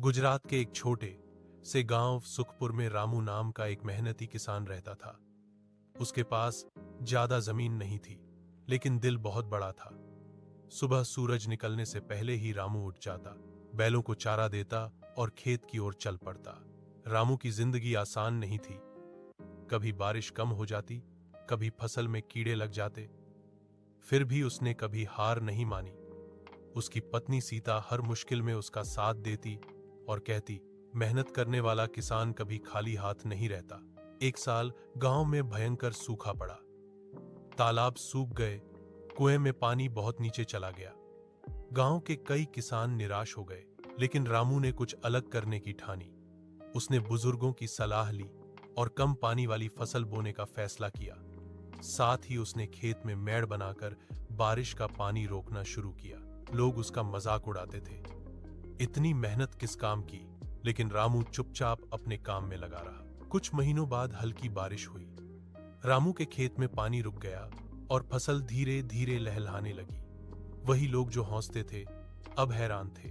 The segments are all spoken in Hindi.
गुजरात के एक छोटे से गांव सुखपुर में रामू नाम का एक मेहनती किसान रहता था। उसके पास ज्यादा जमीन नहीं थी, लेकिन दिल बहुत बड़ा था। सुबह सूरज निकलने से पहले ही रामू उठ जाता, बैलों को चारा देता और खेत की ओर चल पड़ता। रामू की जिंदगी आसान नहीं थी। कभी बारिश कम हो जाती, कभी फसल में कीड़े लग जाते, फिर भी उसने कभी हार नहीं मानी। उसकी पत्नी सीता हर मुश्किल में उसका साथ देती और कहती, मेहनत करने वाला किसान कभी खाली हाथ नहीं रहता। एक साल गांव में भयंकर सूखा पड़ा। तालाब सूख गए, कुएं में पानी बहुत नीचे चला गया। गांव के कई किसान निराश हो गए, लेकिन रामू ने कुछ अलग करने की ठानी। उसने बुजुर्गों की सलाह ली और कम पानी वाली फसल बोने का फैसला किया। साथ ही उसने खेत में मेड़ बनाकर बारिश का पानी रोकना शुरू किया। लोग उसका मजाक उड़ाते थे, इतनी मेहनत किस काम की, लेकिन रामू चुपचाप अपने काम में लगा रहा। कुछ महीनों बाद हल्की बारिश हुई। रामू के खेत में पानी रुक गया और फसल धीरे धीरे लहलहाने लगी। वही लोग जो हौसते थे अब हैरान थे।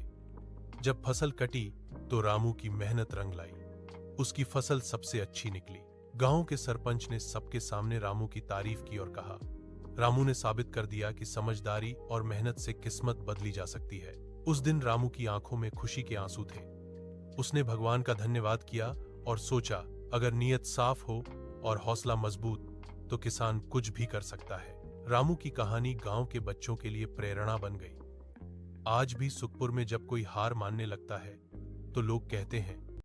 जब फसल कटी तो रामू की मेहनत रंग लाई। उसकी फसल सबसे अच्छी निकली। गांव के सरपंच ने सबके सामने रामू की तारीफ की और कहा, रामू ने साबित कर दिया कि समझदारी और मेहनत से किस्मत बदली जा सकती है। उस दिन रामू की आंखों में खुशी के आंसू थे। उसने भगवान का धन्यवाद किया और सोचा, अगर नीयत साफ हो और हौसला मजबूत तो किसान कुछ भी कर सकता है। रामू की कहानी गांव के बच्चों के लिए प्रेरणा बन गई। आज भी सुखपुर में जब कोई हार मानने लगता है तो लोग कहते हैं,